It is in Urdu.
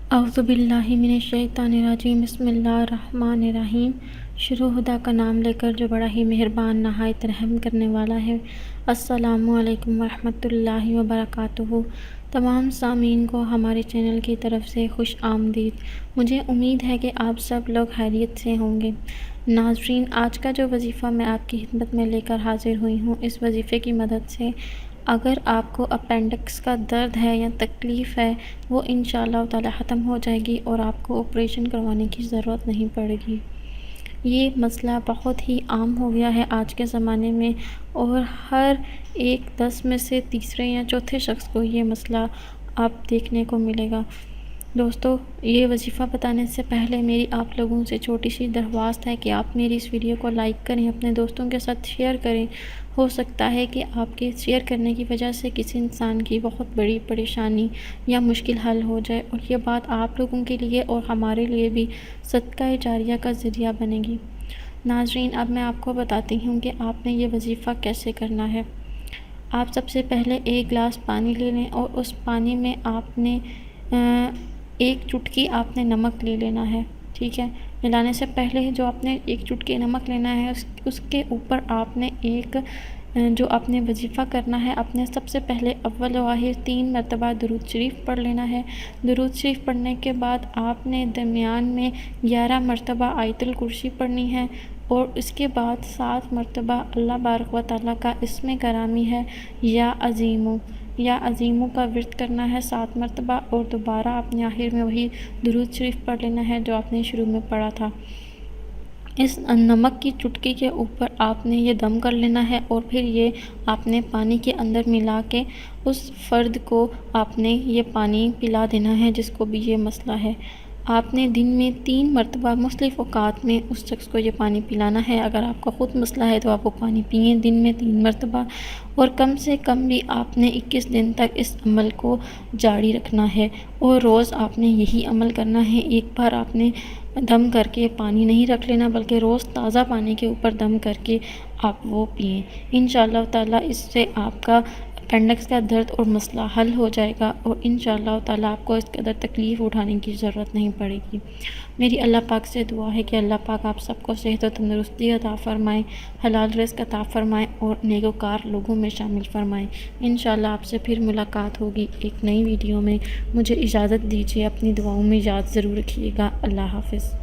اعوذ باللہ من الشیطان الرجیم، بسم اللہ الرحمن الرحیم۔ شروع خدا کا نام لے کر جو بڑا ہی مہربان نہایت رحم کرنے والا ہے۔ السلام علیکم ورحمۃ اللہ وبرکاتہ۔ تمام سامعین کو ہمارے چینل کی طرف سے خوش آمدید۔ مجھے امید ہے کہ آپ سب لوگ خیریت سے ہوں گے۔ ناظرین، آج کا جو وظیفہ میں آپ کی خدمت میں لے کر حاضر ہوئی ہوں، اس وظیفے کی مدد سے اگر آپ کو اپینڈکس کا درد ہے یا تکلیف ہے، وہ انشاءاللہ تعالی ختم ہو جائے گی اور آپ کو آپریشن کروانے کی ضرورت نہیں پڑے گی۔ یہ مسئلہ بہت ہی عام ہو گیا ہے آج کے زمانے میں، اور ہر ایک 10 میں سے تیسرے یا چوتھے شخص کو یہ مسئلہ آپ دیکھنے کو ملے گا۔ دوستو، یہ وظیفہ بتانے سے پہلے میری آپ لوگوں سے چھوٹی سی درخواست ہے کہ آپ میری اس ویڈیو کو لائک کریں، اپنے دوستوں کے ساتھ شیئر کریں۔ ہو سکتا ہے کہ آپ کے شیئر کرنے کی وجہ سے کسی انسان کی بہت بڑی پریشانی یا مشکل حل ہو جائے، اور یہ بات آپ لوگوں کے لیے اور ہمارے لیے بھی صدقہ جاریہ کا ذریعہ بنے گی۔ ناظرین، اب میں آپ کو بتاتی ہوں کہ آپ نے یہ وظیفہ کیسے کرنا ہے۔ آپ سب سے پہلے ایک گلاس پانی لے لیں، اور اس پانی میں آپ نے ایک چٹکی آپ نے نمک لے لینا ہے، ٹھیک ہے۔ ملانے سے پہلے جو آپ نے ایک چٹکی نمک لینا ہے، اس کے اوپر آپ نے جو آپ نے وظیفہ کرنا ہے، آپ نے سب سے پہلے اول و آخر 3 مرتبہ درود شریف پڑھ لینا ہے۔ درود شریف پڑھنے کے بعد آپ نے درمیان میں 11 مرتبہ آیت الکرسی پڑھنی ہے، اور اس کے بعد 7 مرتبہ اللہ بارک و تعالیٰ کا اسم گرامی ہے یا عظیمو کا ورد کرنا ہے 7 مرتبہ، اور دوبارہ آپ نے آخر میں وہی درود شریف پڑھ لینا ہے جو آپ نے شروع میں پڑھا تھا۔ اس نمک کی چٹکی کے اوپر آپ نے یہ دم کر لینا ہے، اور پھر یہ آپ نے پانی کے اندر ملا کے اس فرد کو آپ نے یہ پانی پلا دینا ہے جس کو بھی یہ مسئلہ ہے۔ آپ نے دن میں 3 مرتبہ مختلف اوقات میں اس شخص کو یہ پانی پلانا ہے۔ اگر آپ کا خود مسئلہ ہے تو آپ وہ پانی پئیں دن میں 3 مرتبہ، اور کم سے کم بھی آپ نے 21 دن تک اس عمل کو جاری رکھنا ہے، اور روز آپ نے یہی عمل کرنا ہے۔ ایک بار آپ نے دم کر کے پانی نہیں رکھ لینا، بلکہ روز تازہ پانی کے اوپر دم کر کے آپ وہ پئیں۔ انشاءاللہ تعالیٰ اس سے آپ کا اپینڈکس کا درد اور مسئلہ حل ہو جائے گا، اور انشاءاللہ تعالیٰ آپ کو اس قدر تکلیف اٹھانے کی ضرورت نہیں پڑے گی۔ میری اللہ پاک سے دعا ہے کہ اللہ پاک آپ سب کو صحت و تندرستی عطا فرمائے، حلال رزق عطا فرمائے، اور نیکوکار لوگوں میں شامل فرمائے۔ انشاءاللہ آپ سے پھر ملاقات ہوگی ایک نئی ویڈیو میں۔ مجھے اجازت دیجیے، اپنی دعاؤں میں یاد ضرور رکھیے گا۔ اللہ حافظ۔